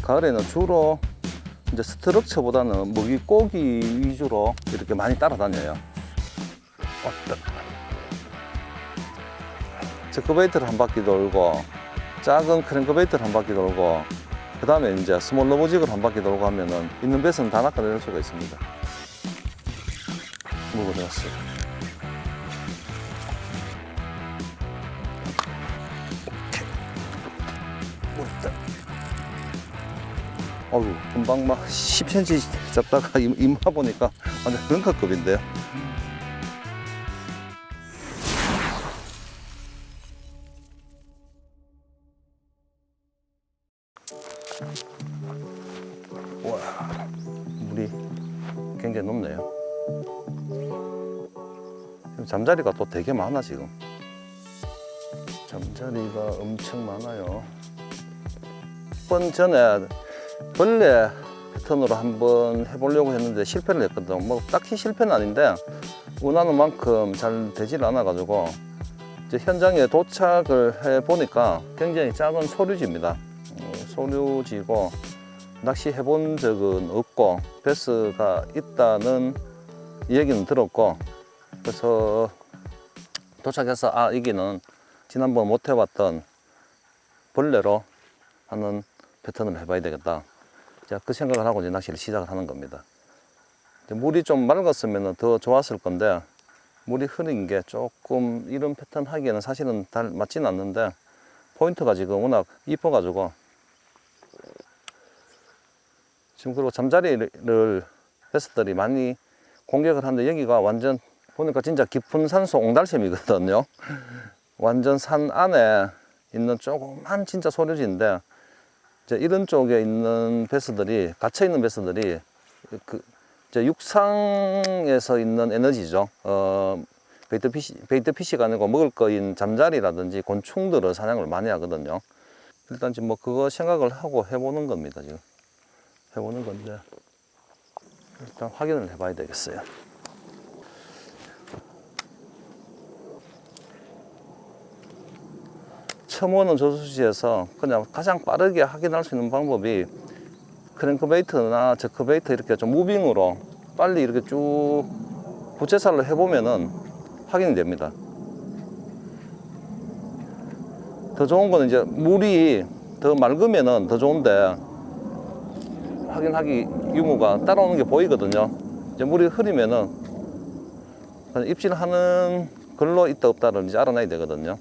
가을에는 주로 이제 스트럭처보다는 먹이고기 위주로 이렇게 많이 따라다녀요. 체크베이트를 한 바퀴 돌고, 작은 크랭크베이트를 한 바퀴 돌고, 그 다음에 이제 스몰 러브직을 한 바퀴 돌고 하면은 있는 배스는 다 낚아낼 수가 있습니다. 물고 들어갔어요. 어우, 금방 막 10cm 잡다가 임마 보니까 완전 런커급인데요. 와, 물이 굉장히 높네요. 잠자리가 또 되게 많아, 지금. 잠자리가 엄청 많아요. 몇 번 전에 벌레 패턴으로 한번 해보려고 했는데 실패를 했거든. 뭐 딱히 실패는 아닌데 원하는 만큼 잘 되질 않아 가지고 이제 현장에 도착을 해 보니까 굉장히 작은 소류지입니다. 소류지고 낚시 해본 적은 없고 베스가 있다는 얘기는 들었고, 그래서 도착해서 아, 여기는 지난번 못 해봤던 벌레로 하는 패턴을 해봐야 되겠다. 자, 그 생각을 하고 이제 낚시를 시작을 하는 겁니다. 물이 좀 맑았으면 더 좋았을 건데 물이 흐린 게 조금 이런 패턴 하기에는 사실은 잘 맞지는 않는데, 포인트가 지금 워낙 이뻐가지고 지금, 그리고 잠자리를 베스들이 많이 공격을 하는데 여기가 완전 보니까 진짜 깊은 산속 옹달샘이거든요. 완전 산 안에 있는 조그만 진짜 소류지인데, 이제 이런 쪽에 있는 베스들이, 갇혀있는 베스들이 이제 육상에서 있는 에너지죠. 베이트피시가 아니고 먹을 거인 잠자리라든지 곤충들을 사냥을 많이 하거든요. 일단 지금 뭐 그거 생각을 하고 해보는 겁니다. 지금 해보는 건데 일단 확인을 해봐야 되겠어요. 처음 오는 저수지에서 그냥 가장 빠르게 확인할 수 있는 방법이 크랭크베이트나 저크베이트 이렇게 좀 무빙으로 빨리 이렇게 쭉 부채살로 해보면은 확인이 됩니다. 더 좋은 거는 이제 물이 더 맑으면은 더 좋은데, 확인하기 유무가 따라오는 게 보이거든요. 이제 물이 흐리면은 그냥 입질하는 걸로 있다 없다를 이제 알아내야 되거든요.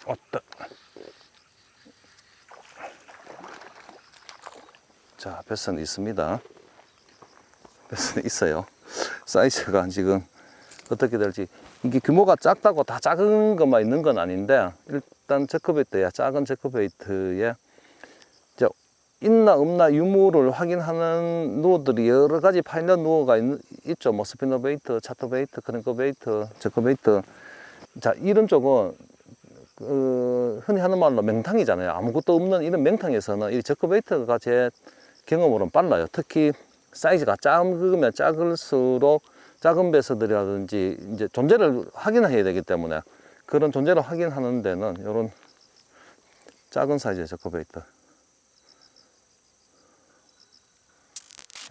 왔다. 자, 배선이 있습니다. 배선이 있어요. 사이즈가 지금 어떻게 될지, 이게 규모가 작다고 다 작은 것만 있는 건 아닌데, 일단 저크베이트야, 작은 저크베이트에 이제 있나 없나 유무를 확인하는 누어들이 여러 가지 파일럿 누어가 있죠. 뭐 스피너베이트, 차터베이트, 크랭크베이트, 저크베이트. 자, 이런 쪽은 흔히 하는 말로 맹탕이잖아요. 아무것도 없는 이런 맹탕에서는 이 저크베이트가 제 경험으로는 빨라요. 특히 사이즈가 작으면 작을수록 작은 배스들이라든지 이제 존재를 확인해야 되기 때문에, 그런 존재를 확인하는 데는 이런 작은 사이즈의 저크베이트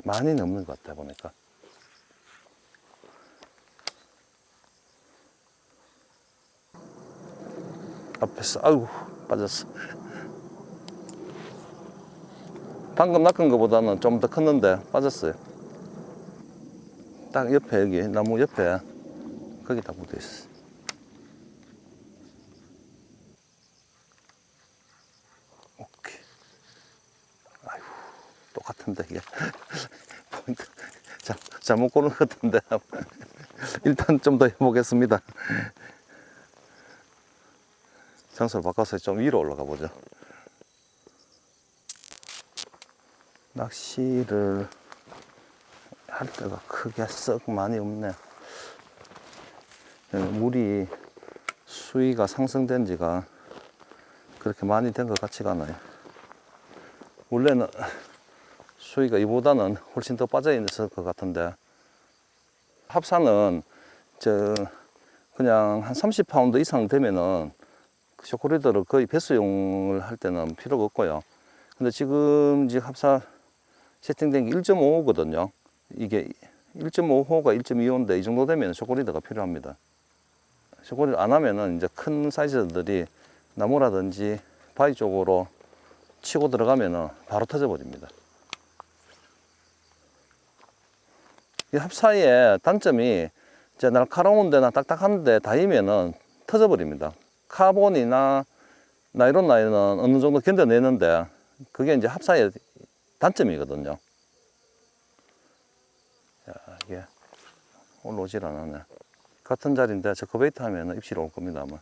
많이 넘는 것 같아 보니까. 앞에서 아이고 빠졌어. 방금 낚은 것보다는 좀 더 컸는데 빠졌어요. 딱 옆에, 여기 나무 옆에 거기다 묻어 있어. 오케이. 아이고 똑같은데 이게 포인트 잘못 고른 것 같은데. 일단 좀 더 해보겠습니다. 장소를 바꿔서 좀 위로 올라가 보죠. 낚시를 할 때가 크게 썩 많이 없네. 물이 수위가 상승된 지가 그렇게 많이 된 것 같지가 않아요. 원래는 수위가 이보다는 훨씬 더 빠져 있을 것 같은데, 합산은 그냥 한 30파운드 이상 되면은 그 쇼크리더를 거의 배수용을 할 때는 필요가 없고요. 근데 지금 이제 합사 세팅된 게 1.5호거든요. 이게 1.5호가 1.2호인데 이 정도 되면 쇼크리더가 필요합니다. 쇼크리더 안 하면은 이제 큰 사이즈들이 나무라든지 바위 쪽으로 치고 들어가면은 바로 터져 버립니다. 이 합사의 단점이 이제 날카로운 데나 딱딱한 데 닿으면은 터져 버립니다. 카본이나 나이론 라인은 어느 정도 견뎌내는데 그게 이제 합사의 단점이거든요. 야, 이게 올라오질 않았네. 같은 자리인데 저 커베이트 하면 입질이 올 겁니다, 아마.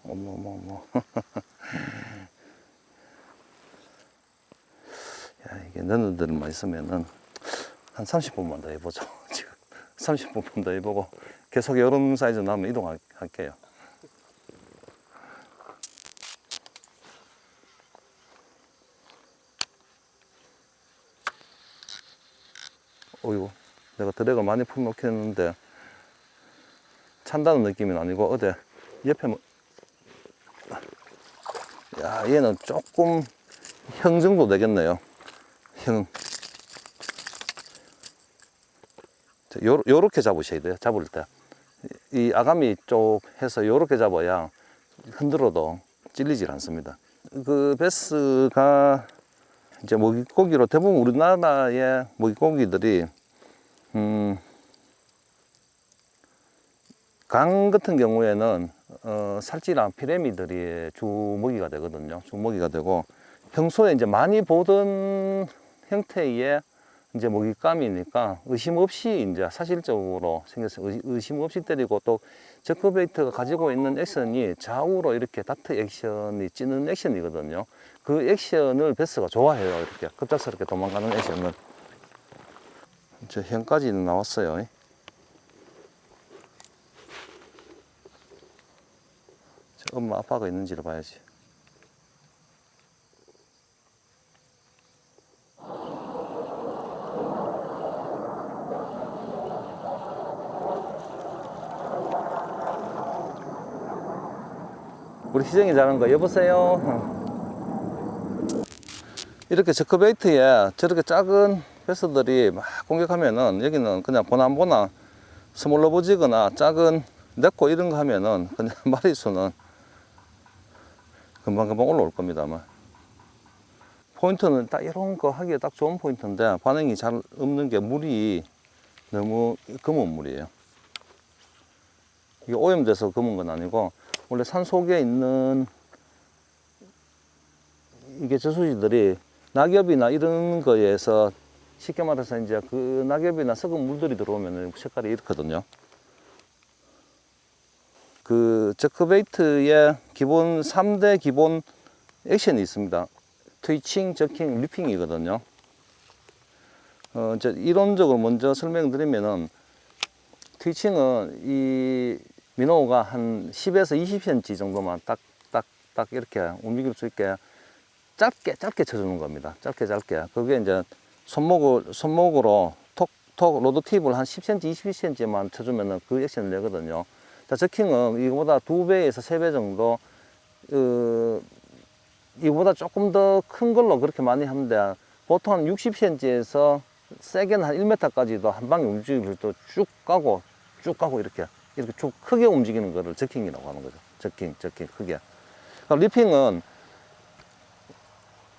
어머. 야, 이게 너네들만 있으면은 한 30분만 더 해보죠. 지금 30분만 더 해보고 계속 여름 사이즈 나오면 이동할게요. 어이구, 내가 드랙을 많이 풀놓겠는데 찬다는 느낌은 아니고 어디 옆에 뭐, 야, 얘는 조금 형 정도 되겠네요. 형. 요렇게 잡으셔야 돼요. 잡을 때. 이 아가미 쪽 해서 요렇게 잡아야 흔들어도 찔리질 않습니다. 그 베스가 이제 먹이고기로 대부분 우리나라의 먹이고기들이 강 같은 경우에는 살찌랑 피레미들이 주 먹이가 되거든요. 주 먹이가 되고 평소에 이제 많이 보던 형태의 이제 먹잇감이니까 의심 없이 이제 사실적으로 생겼어요. 의심 없이 때리고 또 저크베이트가 가지고 있는 액션이 좌우로 이렇게 다트 액션이 찌는 액션이거든요. 그 액션을 베스가 좋아해요. 이렇게 급작스럽게 도망가는 액션을. 저 형까지는 나왔어요. 저 엄마 아빠가 있는지를 봐야지. 우리 희정이 자는 거 여보세요. 이렇게 저크베이트에 저렇게 작은 베스들이 막 공격하면은 여기는 그냥 보나보나 스몰러버지거나 작은 네코 이런 거 하면은 그냥 마리수는 금방금방 올라올 겁니다 아마. 포인트는 딱 이런 거 하기에 딱 좋은 포인트인데 반응이 잘 없는 게 물이 너무 검은 물이에요. 이게 오염돼서 검은 건 아니고 원래 산 속에 있는 이게 저수지들이 낙엽이나 이런 거에서 쉽게 말해서 이제 그 낙엽이나 썩은 물들이 들어오면 색깔이 이렇거든요. 그 저크베이트의 기본 3대 기본 액션이 있습니다. 트위칭, 저킹, 리핑이거든요. 이제 이론적으로 먼저 설명드리면은 트위칭은 이 민호가 한 10에서 20cm 정도만 딱 이렇게 움직일 수 있게 짧게 쳐주는 겁니다. 짧게. 그게 이제 손목으로 톡 로드 팁을 한 10cm, 20cm만 쳐주면은 그 액션을 내거든요. 자, 저킹은 이거보다 2배에서 3배 정도, 이거보다 조금 더 큰 걸로 그렇게 많이 하는데, 보통 한 60cm에서 세게는 한 1m까지도 한 방에 움직일 때 쭉 가고, 이렇게 쭉 크게 움직이는 거를 저킹이라고 하는 거죠. 저킹, 크게. 그러니까 리핑은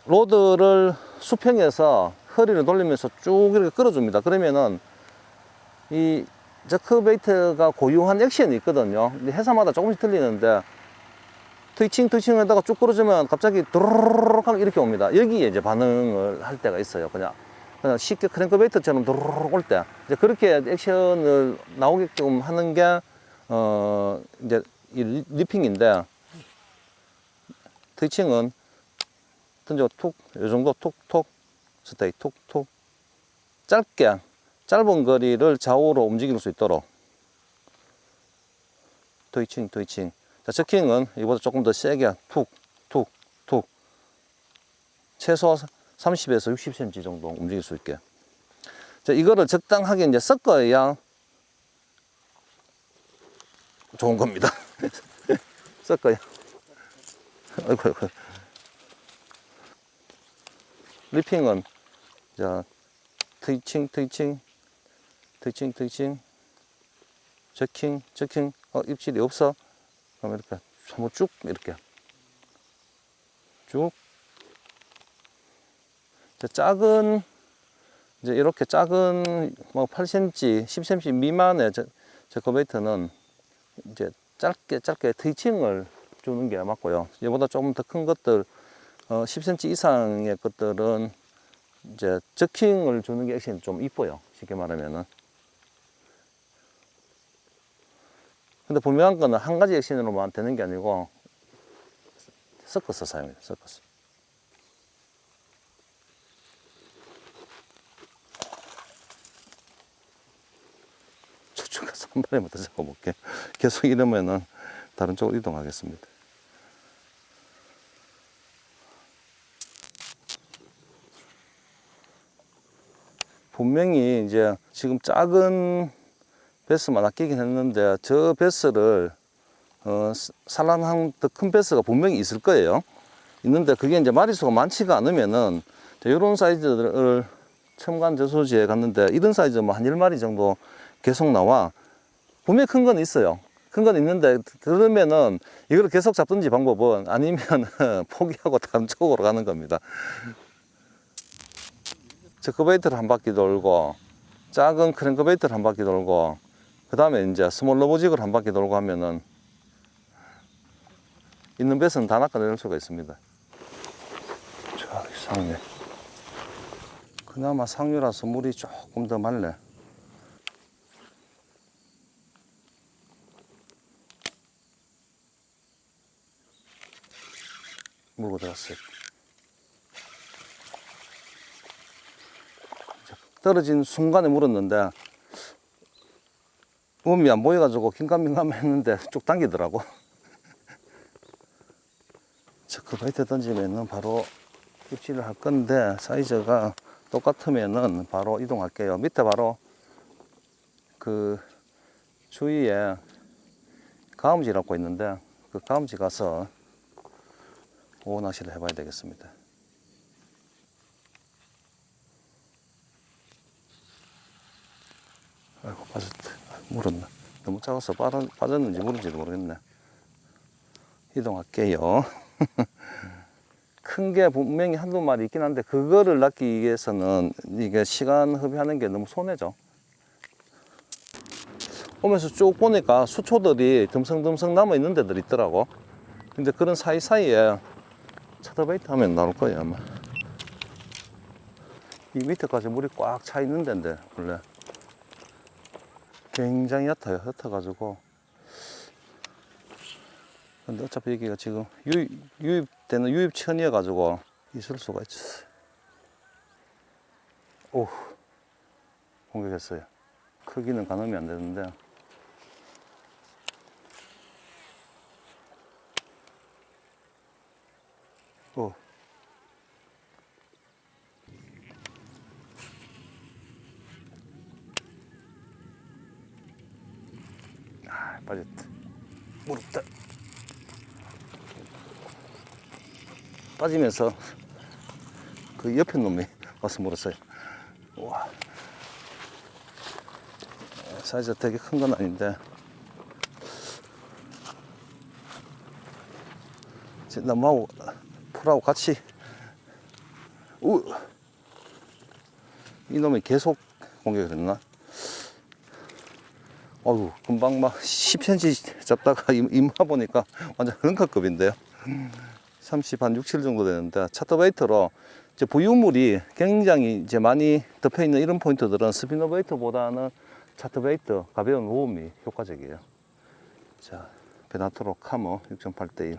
로드를 수평에서 허리를 돌리면서 쭉 이렇게 끌어줍니다. 그러면은 이 저크베이트가 고유한 액션이 있거든요. 회사마다 조금씩 틀리는데 트위칭에다가 쭉 끌어주면 갑자기 도로록 하고 이렇게 옵니다. 여기에 이제 반응을 할 때가 있어요. 그냥 쉽게 크랭크베이트처럼 도로록 올 때 이제 그렇게 액션을 나오게끔 하는 게 이제 이 리핑인데, 트위칭은 던져 툭, 요 정도 툭, 스테이 툭, 짧은 거리를 좌우로 움직일 수 있도록 트위칭. 자, 저킹은 이보다 조금 더 세게 툭, 툭, 툭. 최소 30에서 60cm 정도 움직일 수 있게. 자, 이거를 적당하게 이제 섞어야 좋은 겁니다. 섞어야. 아이고, 아이고. 리핑은, 자, 트위칭, 트위칭, 트위칭, 트위칭, 저킹, 저킹, 입질이 없어. 그럼 이렇게 한번 쭉, 이렇게. 쭉. 자, 작은, 이제 이렇게 작은, 뭐 8cm, 10cm 미만의 저커베이트는 이제 짧게 트위칭을 주는 게 맞고요. 이보다 조금 더 큰 것들, 10cm 이상의 것들은 이제 저킹을 주는 게 액션이 좀 이뻐요. 쉽게 말하면은. 근데 분명한 거는 한 가지 액션으로만 되는 게 아니고 섞어서 사용해요. 섞어서. 저쪽 가서 한 마리만 더 잡아볼게요. 계속 이러면은 다른 쪽으로 이동하겠습니다. 분명히 이제 지금 작은 베스만 아끼긴 했는데 저 베스를 산란한 더 큰 베스가 분명히 있을 거예요. 있는데 그게 이제 마리수가 많지가 않으면은 이런 사이즈를 첨간 저수지에 갔는데 이런 사이즈 뭐 한 10마리 정도 계속 나와. 분명히 큰 건 있어요. 큰 건 있는데 그러면은 이걸 계속 잡든지 방법은 아니면 포기하고 다른 쪽으로 가는 겁니다. 저커베이트를 한 바퀴 돌고 작은 크랭크베이트를 한 바퀴 돌고 그 다음에 이제 스몰 로보직을 한 바퀴 돌고 하면은 있는 배스는 다 낚아낼 수가 있습니다. 자, 상류. 그나마 상류라서 물이 조금 더 맑네. 물고 들어갔어요. 떨어진 순간에 물었는데 음이 안 보여가지고 긴가민가 했는데 쭉 당기더라고. 저커베이트 던지면은 바로 입질을 할 건데 사이즈가 똑같으면은 바로 이동할게요. 밑에 바로 그 주위에 가음지라고 있는데 그 가음지 가서 오후 낚시를 해봐야 되겠습니다. 아이고, 빠졌다. 물었나? 너무 작아서 빠졌는지 물은지도 모르겠네. 이동할게요. 큰 게 분명히 한두 마리 있긴 한데 그거를 낚기 위해서는 이게 시간 허비하는 게 너무 손해죠. 오면서 쭉 보니까 수초들이 듬성듬성 남아 있는 데들 있더라고. 근데 그런 사이사이에 차터베이트 하면 나올 거예요 아마. 이 밑에까지 물이 꽉 차 있는 데인데 원래 굉장히 얕아요. 얕아가지고 근데 어차피 여기가 지금 유입되는 유입천이어 가지고 있을 수가 있어요. 오, 공격했어요. 크기는 가늠이 안 되는데 오. 아, 빠졌다. 무릎다. 빠지면서 그 옆에 놈이 와서 물었어요. 와, 사이즈가 되게 큰 건 아닌데 나무하고 풀하고 같이 이놈이 계속 공격을 했나? 어휴, 금방 막 10cm 잡다가 임마 보니까 완전 런커급인데요. 30, 한 6, 7 정도 되는데, 차터베이터로 이제 부유물이 굉장히 이제 많이 덮여 있는 이런 포인트들은 스피너베이터보다는 차터베이터, 가벼운 모음이 효과적이에요. 자, 베나토로 카모 6.8대1.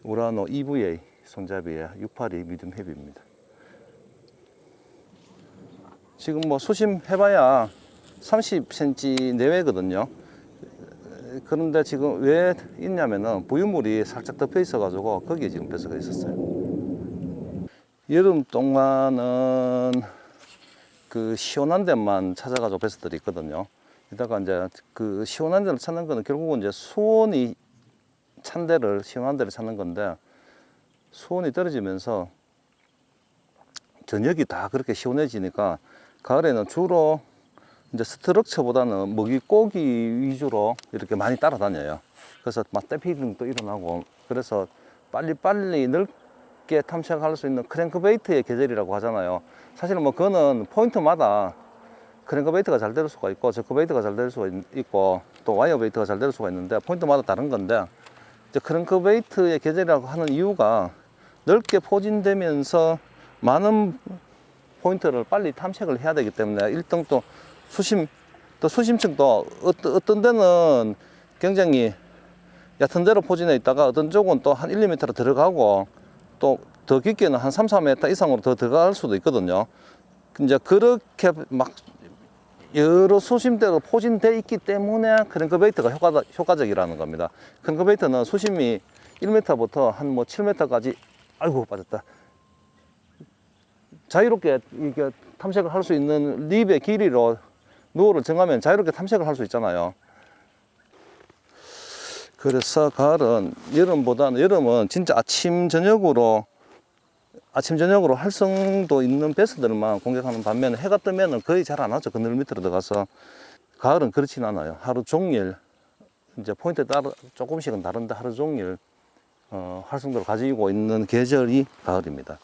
우라노 EVA 손잡이에 682 미디움 헤비입니다. 지금 뭐 수심 해봐야 30cm 내외거든요. 그런데 지금 왜 있냐면은 부유물이 살짝 덮여 있어 가지고 거기에 지금 벼스가 있었어요. 여름 동안은 그 시원한 데만 찾아가지고 벼스들이 있거든요. 이따가 이제 그 시원한 데를 찾는 거는 결국은 이제 수온이 찬 데를, 시원한 데를 찾는 건데, 수온이 떨어지면서 저녁이 다 그렇게 시원해지니까 가을에는 주로 이제 스트럭처보다는 먹이고기 위주로 이렇게 많이 따라다녀요. 그래서 막 떼피등도 일어나고, 그래서 빨리빨리 넓게 탐색할 수 있는 크랭크베이트의 계절이라고 하잖아요. 사실은 뭐 그거는 포인트마다 크랭크베이트가 잘 될 수가 있고 저크베이트가 잘 될 수가 있고 또 와이어베이트가 잘 될 수가 있는데, 포인트마다 다른 건데, 이제 크랭크베이트의 계절이라고 하는 이유가 넓게 포진되면서 많은 포인트를 빨리 탐색을 해야 되기 때문에, 1등 또 수심층도 어떤 데는 굉장히 얕은 데로 포진해 있다가 어떤 쪽은 또 한 1, 2m로 들어가고 또 더 깊게는 한 3, 4m 이상으로 더 들어갈 수도 있거든요. 이제 그렇게 막 여러 수심대로 포진되어 있기 때문에 크랭크베이트가 효과적이라는 겁니다. 크랭크베이트는 수심이 1m부터 한 뭐 7m까지, 아이고 빠졌다, 자유롭게 이게 탐색을 할 수 있는 립의 길이로 노를 정하면 자유롭게 탐색을 할 수 있잖아요. 그래서 가을은 여름은 진짜 아침 저녁으로 활성도 있는 벼스들만 공격하는 반면에, 해가 뜨면은 거의 잘 안 하죠. 그늘 밑으로 들어가서. 가을은 그렇진 않아요. 하루 종일 이제 포인트에 따라 조금씩은 다른데 하루 종일 활성도를 가지고 있는 계절이 가을입니다.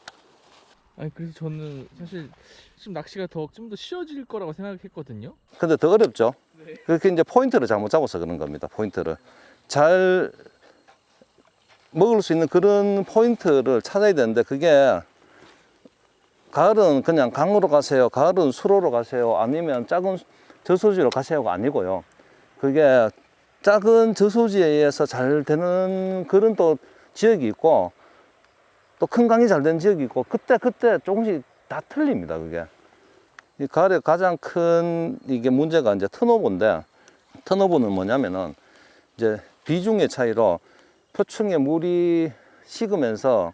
아니 그래서 저는 사실 좀 낚시가 좀 더 쉬워질 거라고 생각했거든요. 근데 더 어렵죠. 네. 그렇게 이제 포인트를 잘못 잡아서 그런 겁니다. 포인트를 잘 먹을 수 있는 그런 포인트를 찾아야 되는데, 그게 가을은 그냥 강으로 가세요, 가을은 수로로 가세요, 아니면 작은 저수지로 가세요가 아니고요. 그게 작은 저수지에 의해서 잘 되는 그런 또 지역이 있고, 또 큰 강이 잘 되는 지역이 있고, 그때 조금씩 다 틀립니다. 그게 이 가을에 가장 큰 이게 문제가 이제 턴오버인데, 턴오버는 뭐냐면은 이제 비중의 차이로 표층에 물이 식으면서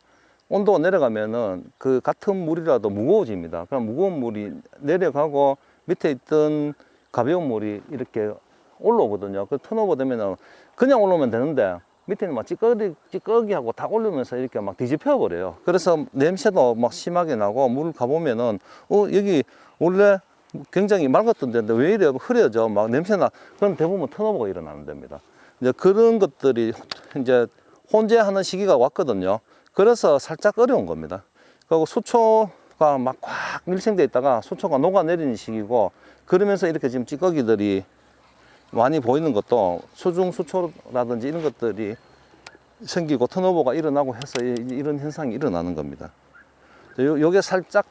온도가 내려가면은 그 같은 물이라도 무거워집니다. 그럼 무거운 물이 내려가고 밑에 있던 가벼운 물이 이렇게 올라오거든요. 그 턴오버 되면은 그냥 올라오면 되는데, 밑에는 막 찌꺼기하고 다 올리면서 이렇게 막 뒤집혀 버려요. 그래서 냄새도 막 심하게 나고, 물 가보면은 여기 원래 굉장히 맑았던 데인데 왜 이래 흐려져, 막 냄새나. 그럼 대부분 턴오버가 일어나는 데입니다. 이제 그런 것들이 이제 혼재하는 시기가 왔거든요. 그래서 살짝 어려운 겁니다. 그리고 수초가 막 꽉 밀생돼 있다가 수초가 녹아내리는 시기고, 그러면서 이렇게 지금 찌꺼기들이 많이 보이는 것도 수중 수초라든지 이런 것들이 생기고 턴오버가 일어나고 해서 이런 현상이 일어나는 겁니다. 요게 살짝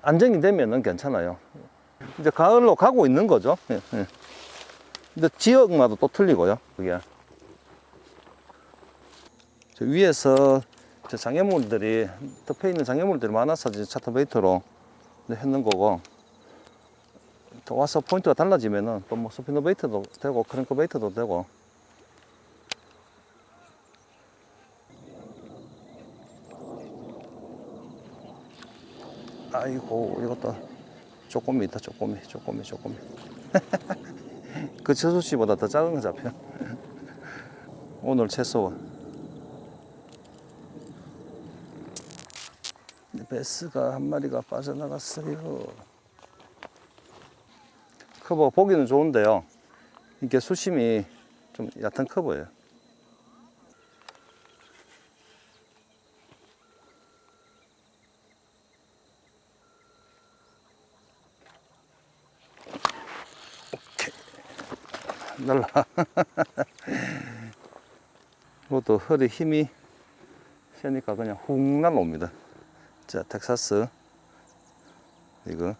안정이 되면은 괜찮아요. 이제 가을로 가고 있는 거죠. 예, 예. 근데 지역마다 또 틀리고요. 그게 저 위에서 저 장애물들이 덮여 있는 장애물들이 많아서 차터베이트로 했는 거고, 또 와서 포인트가 달라지면은 또 뭐 스피너베이트도 되고 크랭크베이트도 되고. 아이고, 이것도 쪼꼬미 있다. 쪼꼬미. 그 저수지보다 더 작은 거 잡혀. 오늘 최소 베스가 한 마리가 빠져나갔어요. 커버 보기는 좋은데요, 이게 수심이 좀 얕은 커버예요. 오케이, 날라. 이것도 허리 힘이 세니까 그냥 훅 날라옵니다. 자, 텍사스 이거.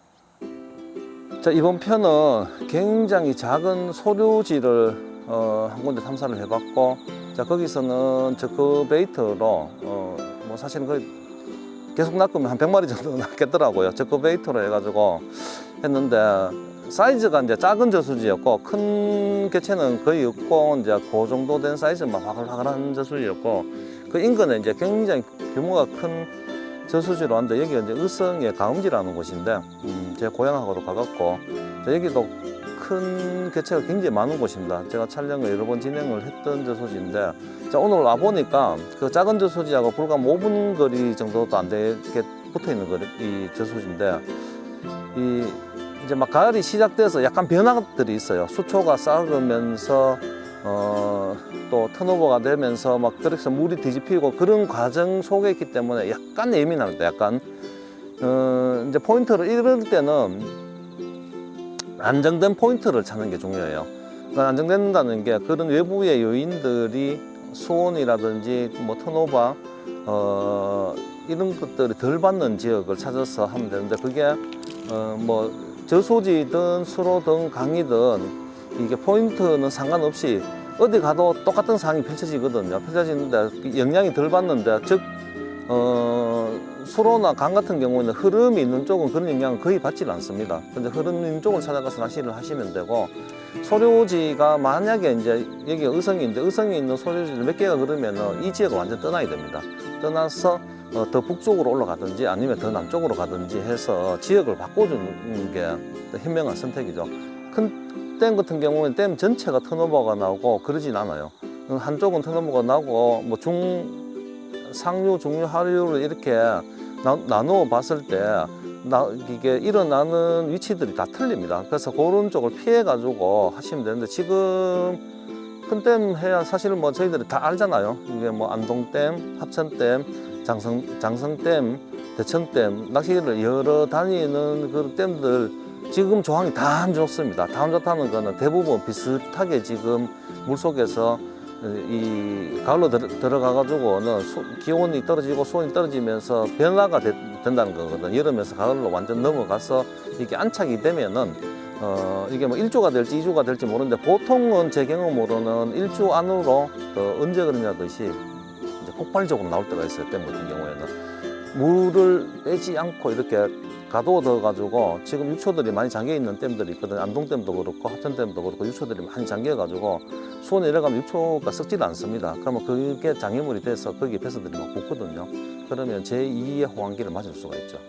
자, 이번 편은 굉장히 작은 소류지를 한 군데 탐사를 해봤고, 자, 거기서는 저크베이트로 뭐 사실은 거의 계속 낚으면 한 100마리 정도 낚겠더라고요. 저크베이트로 해가지고 했는데, 사이즈가 이제 작은 저수지였고 큰 개체는 거의 없고 이제 그 정도 된 사이즈만 화글화글한 저수지였고 그 인근에 이제 굉장히 규모가 큰 저수지로 왔는데 여기가 이제 의성의 가음지라는 곳인데 제 고향하고도 가깝고 여기도 큰 개체가 굉장히 많은 곳입니다. 제가 촬영을 여러 번 진행을 했던 저수지인데 자, 오늘 와 보니까 그 작은 저수지하고 불과 5분 거리 정도도 안 되게 붙어 있는 거리 이 저수지인데 이 이제 막 가을이 시작돼서 약간 변화들이 있어요. 수초가 싹으면서 또 턴오버가 되면서 막 그래서 물이 뒤집히고 그런 과정 속에 있기 때문에 약간 예민합니다. 약간 이제 포인트를 이럴 때는 안정된 포인트를 찾는 게 중요해요. 그러니까 안정된다는 게 그런 외부의 요인들이 수온이라든지 뭐 턴오버 이런 것들이 덜 받는 지역을 찾아서 하면 되는데 그게 뭐 저수지든 수로든 강이든 이게 포인트는 상관없이 어디 가도 똑같은 상황이 펼쳐지거든요. 펼쳐지는데 영향이 덜 받는데 즉 수로나 강 같은 경우에는 흐름이 있는 쪽은 그런 영향을 거의 받지 않습니다. 근데 흐름 있는 쪽을 찾아가서 낚시를 하시면 되고 소료지가 만약에 이제 여기가 의성인데 의성에 있는 소료지를 몇 개가 그러면은 이 지역을 완전 떠나야 됩니다. 떠나서 더 북쪽으로 올라가든지 아니면 더 남쪽으로 가든지 해서 지역을 바꿔주는 게 현명한 선택이죠. 큰 댐 같은 경우는 댐 전체가 턴오버가 나오고 그러진 않아요. 한쪽은 턴오버가 나고 뭐 상류, 중류, 하류를 이렇게 나누어 봤을 때 이게 일어나는 위치들이 다 틀립니다. 그래서 그런 쪽을 피해 가지고 하시면 되는데 지금 큰 댐 해야 사실 뭐 저희들이 다 알잖아요. 이게 뭐 안동댐, 합천댐, 장성댐, 대천댐 낚시를 여러 다니는 그 댐들 지금 조항이 다 안 좋습니다. 다 안 좋다는 거는 대부분 비슷하게 지금 물속에서 이 가을로 들어가 가지고는 기온이 떨어지고 수온이 떨어지면서 변화가 된다는 거거든. 여름에서 가을로 완전 넘어가서 이게 안착이 되면은 이게 뭐 1주가 될지 2주가 될지 모르는데 보통은 제 경험으로는 1주 안으로 언제 그러냐듯이 이제 폭발적으로 나올 때가 있어요. 댐 같은 경우에는 물을 빼지 않고 이렇게 가둬둬 가지고 지금 유초들이 많이 잠겨 있는 댐들이 있거든요. 안동댐도 그렇고 합천댐도 그렇고 유초들이 많이 잠겨 가지고 수온이 내려가면 유초가 썩지도 않습니다. 그러면 그게 장애물이 돼서 거기에 배서들이 막 붙거든요. 그러면 제2의 호황기를 맞을 수가 있죠.